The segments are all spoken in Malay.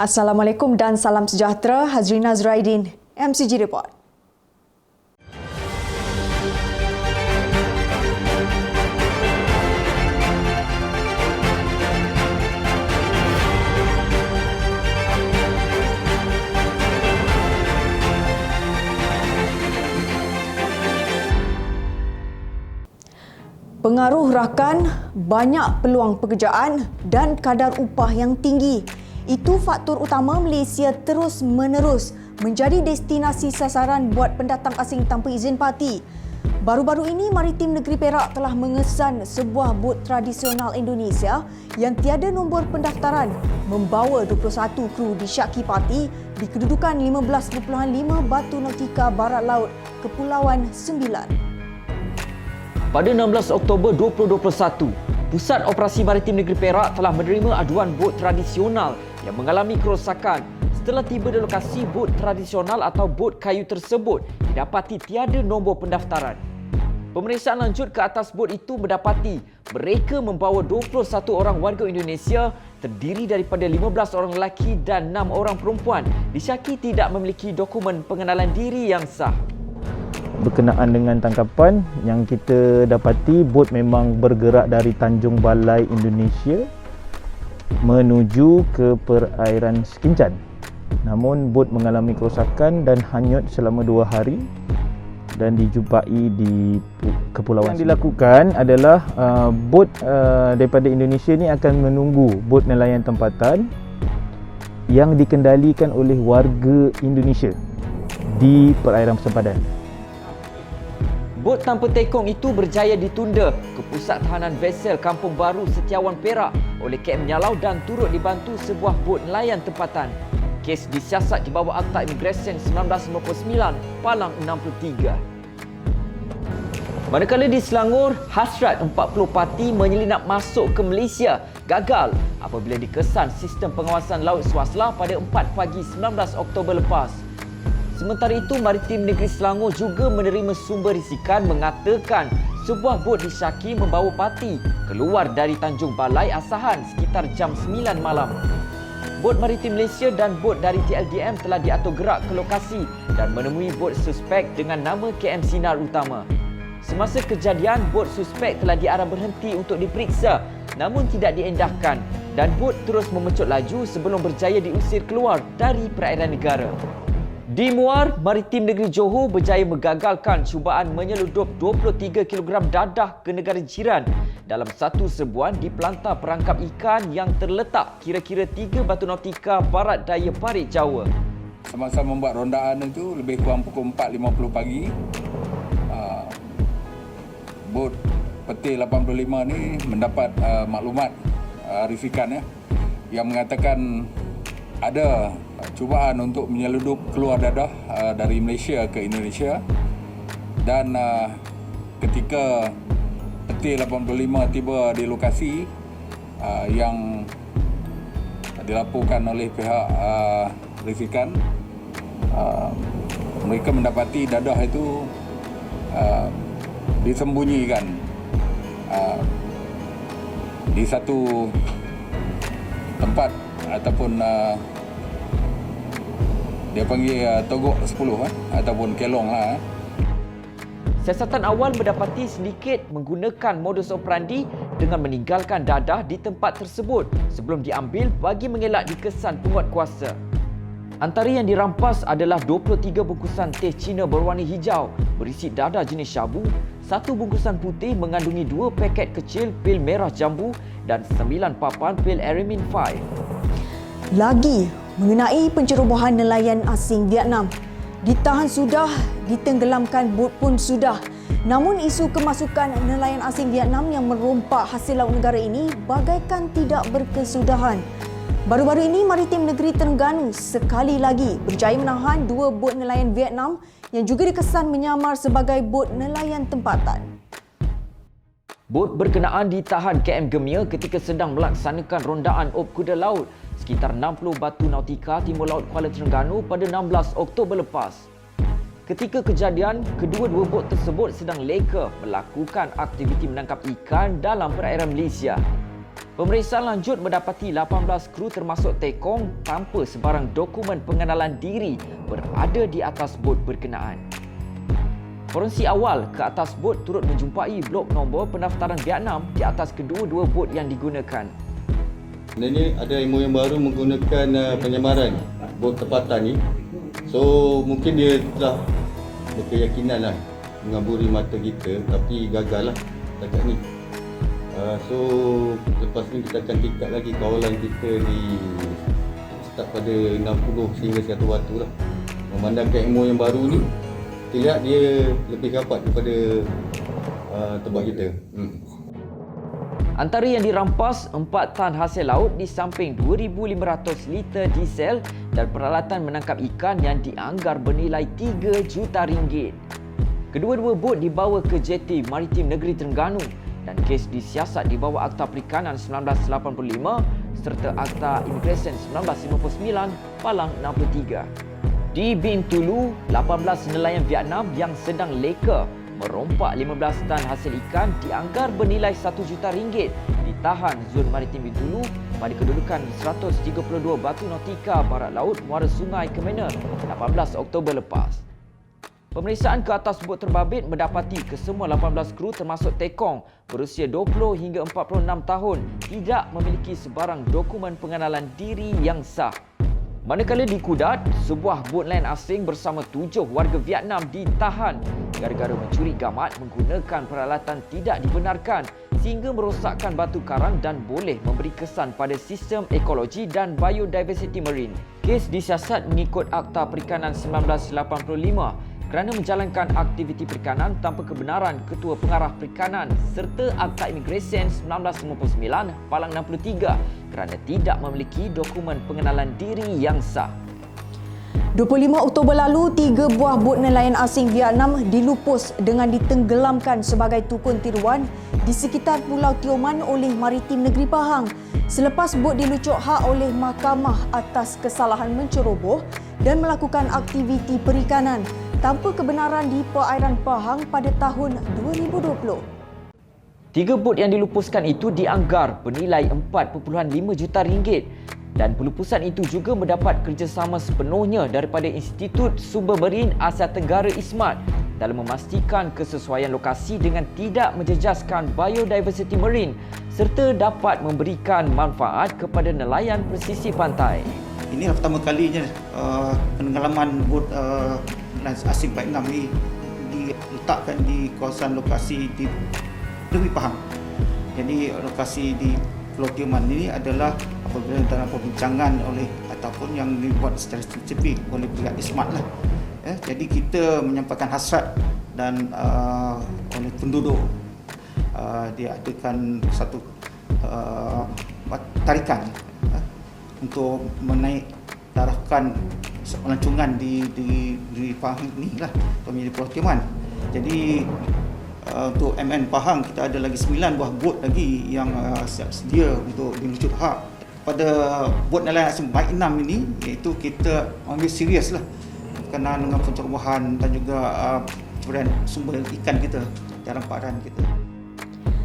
Assalamualaikum dan salam sejahtera. Hazrina Zuraidin, MCG Report. Pengaruh rakan, banyak peluang pekerjaan dan kadar upah yang tinggi. Itu faktor utama Malaysia terus-menerus menjadi destinasi sasaran buat pendatang asing tanpa izin parti. Baru-baru ini, Maritim Negeri Perak telah mengesan sebuah bot tradisional Indonesia yang tiada nombor pendaftaran membawa 21 kru disyaki parti di kedudukan 15.5 Batu Nautika Barat Laut, Kepulauan Sembilan. Pada 16 Oktober 2021, Pusat Operasi Maritim Negeri Perak telah menerima aduan bot tradisional yang mengalami kerosakan. Setelah tiba di lokasi, bot tradisional atau bot kayu tersebut didapati tiada nombor pendaftaran. Pemeriksaan lanjut ke atas bot itu mendapati mereka membawa 21 orang warga Indonesia terdiri daripada 15 orang lelaki dan 6 orang perempuan disyaki tidak memiliki dokumen pengenalan diri yang sah. Berkenaan dengan tangkapan yang kita dapati, bot memang bergerak dari Tanjung Balai, Indonesia menuju ke perairan Sekincan. Namun bot mengalami kerosakan dan hanyut selama 2 hari dan dijumpai di Kepulauan. Yang dilakukan adalah bot daripada Indonesia ni akan menunggu bot nelayan tempatan yang dikendalikan oleh warga Indonesia di perairan sempadan. Bot tanpa tekong itu berjaya ditunda ke Pusat Tahanan Vesel Kampung Baru Setiawan Perak oleh KM Nyalau dan turut dibantu sebuah bot nelayan tempatan. Kes disiasat di bawah Akta Imigresen 1959, Palang 63. Manakala di Selangor, hasrat 40 parti menyelinap masuk ke Malaysia gagal apabila dikesan sistem pengawasan laut swasla pada 4 pagi 19 Oktober lepas. Sementara itu, Maritim Negeri Selangor juga menerima sumber risikan mengatakan sebuah bot disyaki membawa parti keluar dari Tanjung Balai Asahan sekitar jam 9 malam. Bot Maritim Malaysia dan bot dari TLDM telah diatur gerak ke lokasi dan menemui bot suspek dengan nama KM Sinar Utama. Semasa kejadian, bot suspek telah diarah berhenti untuk diperiksa namun tidak diendahkan dan bot terus memecut laju sebelum berjaya diusir keluar dari perairan negara. Di Muar, Maritim Negeri Johor berjaya mengagalkan cubaan menyeludup 23 kg dadah ke negara jiran dalam satu serbuan di pelantar perangkap ikan yang terletak kira-kira 3 Batu Nautika Barat Daya Parit, Jawa. Semasa membuat rondaan itu lebih kurang pukul 4.50 pagi, bot peti 85 ni mendapat maklumat risikan yang mengatakan ada cubaan untuk menyeludup keluar dadah dari Malaysia ke Indonesia dan ketika peti 85 tiba di lokasi yang dilaporkan oleh pihak risikan, mereka mendapati dadah itu disembunyikan di satu tempat ataupun dia panggil togok 10 ataupun kelong lah. Siasatan awal mendapati sedikit menggunakan modus operandi dengan meninggalkan dadah di tempat tersebut sebelum diambil bagi mengelak dikesan penguatkuasa. Antara yang dirampas adalah 23 bungkusan teh Cina berwarna hijau berisi dadah jenis syabu, 1 bungkusan putih mengandungi 2 paket kecil pil merah jambu dan 9 papan pil Aramin 5. Lagi mengenai pencerobohan nelayan asing Vietnam. Ditahan sudah, ditenggelamkan bot pun sudah. Namun isu kemasukan nelayan asing Vietnam yang merompak hasil laut negara ini bagaikan tidak berkesudahan. Baru-baru ini, Maritim Negeri Terengganu sekali lagi berjaya menahan 2 bot nelayan Vietnam yang juga dikesan menyamar sebagai bot nelayan tempatan. Bot berkenaan ditahan KM Gemia ketika sedang melaksanakan rondaan op kuda laut sekitar 60 Batu Nautika Timur Laut Kuala Terengganu pada 16 Oktober lepas. Ketika kejadian, kedua-dua bot tersebut sedang leka melakukan aktiviti menangkap ikan dalam perairan Malaysia. Pemeriksaan lanjut mendapati 18 kru termasuk tekong tanpa sebarang dokumen pengenalan diri berada di atas bot berkenaan. Forensik awal ke atas bot turut menjumpai blok nombor pendaftaran Vietnam di atas kedua-dua bot yang digunakan. Sebenarnya ada MOU yang baru menggunakan penyamaran bot tempatan ni. So mungkin dia telah berkeyakinan lah mengaburi mata kita, tapi gagal lah setakat ni. So lepas ni kita akan tingkat lagi kawalan kita di start pada 60 sehingga 100 batu lah. Memandangkan MOU yang baru ni, kita lihat dia lebih rapat daripada tempat kita. Antara yang dirampas 4 tan hasil laut di samping 2,500 liter diesel dan peralatan menangkap ikan yang dianggar bernilai 3 juta ringgit. Kedua-dua bot dibawa ke JT Maritim Negeri Terengganu dan kes disiasat di bawah Akta Perikanan 1985 serta Akta Imigresen 1959 Palang 63. Di Bintulu, 18 nelayan Vietnam yang sedang leka merompak 15 tan hasil ikan dianggar bernilai 1 juta ringgit ditahan Zon Maritim Bintulu pada kedudukan 132 batu nautika barat laut muara Sungai Kemener 18 Oktober lepas. Pemeriksaan ke atas bot terbabit mendapati kesemua 18 kru termasuk tekong berusia 20 hingga 46 tahun tidak memiliki sebarang dokumen pengenalan diri yang sah. Manakala di Kudat, sebuah bot lain asing bersama 7 warga Vietnam ditahan gara-gara mencuri gamat menggunakan peralatan tidak dibenarkan sehingga merosakkan batu karang dan boleh memberi kesan pada sistem ekologi dan biodiversity marine. Kes disiasat mengikut Akta Perikanan 1985 kerana menjalankan aktiviti perikanan tanpa kebenaran Ketua Pengarah Perikanan serta Akta Imigresen 1959 Palang 63 kerana tidak memiliki dokumen pengenalan diri yang sah. 25 Oktober lalu, 3 buah bot nelayan asing Vietnam dilupus dengan ditenggelamkan sebagai tukun tiruan di sekitar Pulau Tioman oleh Maritim Negeri Pahang selepas bot dilucuk hak oleh mahkamah atas kesalahan menceroboh dan melakukan aktiviti perikanan tanpa kebenaran di perairan Pahang pada tahun 2020. 3 bot yang dilupuskan itu dianggar bernilai 4.5 juta ringgit dan pelupusan itu juga mendapat kerjasama sepenuhnya daripada Institut Sumber Marin Asia Tenggara ISMAT dalam memastikan kesesuaian lokasi dengan tidak menjejaskan biodiversity marine serta dapat memberikan manfaat kepada nelayan pesisir pantai. Ini pertama kalinya penenggelaman bot asing Vietnam ini diletakkan di kawasan lokasi di Negeri Pahang. Jadi lokasi di Pulau Tioman ini adalah apabila dalam perbincangan oleh ataupun yang dibuat secara spesifik oleh pihak ISMAT lah. Jadi kita menyampaikan hasrat dan oleh penduduk diadakan satu tarikan untuk menaik tarafkan pelancongan di Pahang ni lah, di Pulau Tioman. Jadi untuk MN Pahang kita ada lagi 9 buah bot lagi yang siap sedia untuk dilucut hak. Pada bot nelayan asing Vietnam ini, iaitu kita ambil serius lah berkenaan dengan pencerobohan dan juga pencurian sumber ikan kita, jarang padan kita.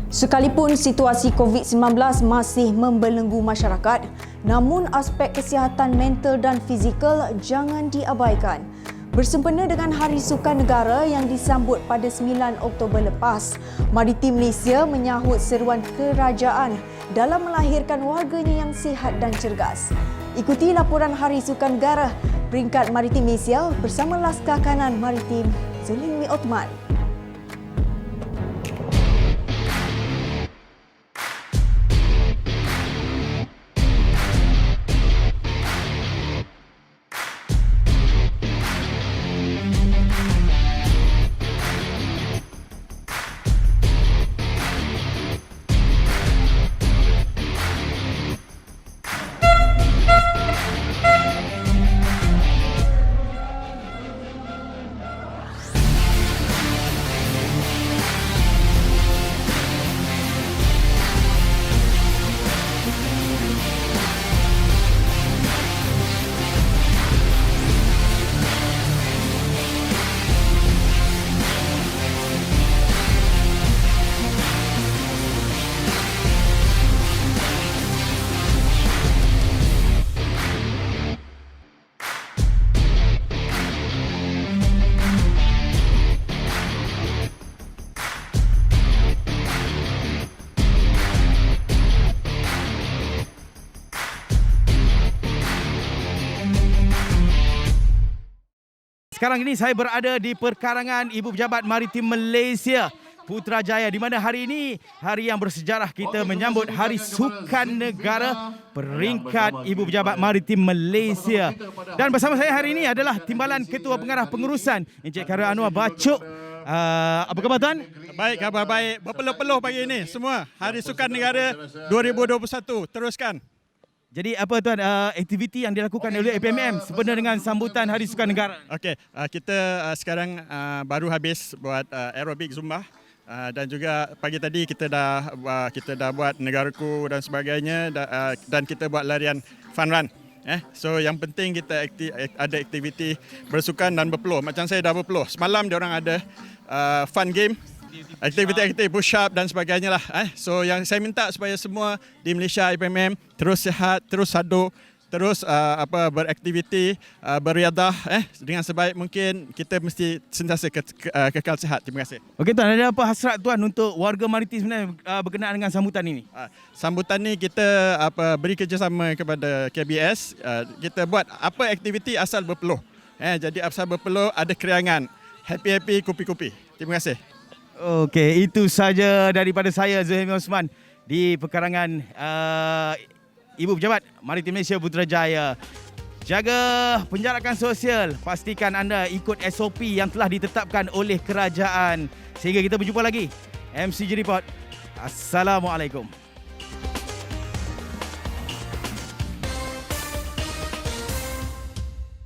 Sekalipun situasi COVID-19 masih membelenggu masyarakat, namun aspek kesihatan mental dan fizikal jangan diabaikan. Bersempena dengan Hari Sukan Negara yang disambut pada 9 Oktober lepas, Maritim Malaysia menyahut seruan kerajaan dalam melahirkan warganya yang sihat dan cergas. Ikuti laporan Hari Sukan Negara peringkat Maritim Malaysia bersama Laskar Kanan Maritim Zulimi Othman. Sekarang ini saya berada di perkarangan Ibu Pejabat Maritim Malaysia Putrajaya, di mana hari ini hari yang bersejarah, kita menyambut Hari Sukan Negara peringkat Ibu Pejabat Maritim Malaysia. Dan bersama saya hari ini adalah Timbalan Ketua Pengarah Pengurusan Encik Khairul Anwar Bacok. Apa khabar tuan? Baik, khabar baik. Berpeluh-peluh pagi ini semua. Hari Sukan Negara 2021. Teruskan. Jadi apa tuan aktiviti yang dilakukan oleh APMM sebenarnya dengan sambutan Hari Sukan Negara? Okey, kita sekarang baru habis buat aerobik Zumba. Dan juga pagi tadi kita dah buat negaraku dan sebagainya, dan kita buat larian fun run. So yang penting kita ada aktiviti bersukan dan berpeluh. Macam saya dah berpeluh. Semalam diorang ada fun game, aktiviti push up dan sebagainya lah. So yang saya minta supaya semua di Malaysia IPMM terus sihat, terus sadar, terus beraktiviti, beriadah dengan sebaik mungkin. Kita mesti sentiasa kekal sihat. Terima kasih. Okey tuan, ada apa hasrat tuan untuk warga maritim sebenarnya berkenaan dengan sambutan ini? Sambutan ni kita beri kerjasama kepada KBS. Kita buat apa aktiviti asal berpeluh. Jadi asal berpeluh, ada keriangan. Happy-happy, kopi-kopi. Terima kasih. Okey, itu saja daripada saya, Zuhaimi Osman, di perkarangan Ibu Pejabat Maritim Malaysia Putrajaya. Jaga penjarakan sosial, pastikan anda ikut SOP yang telah ditetapkan oleh kerajaan. Sehingga kita berjumpa lagi. MCG Report. Assalamualaikum.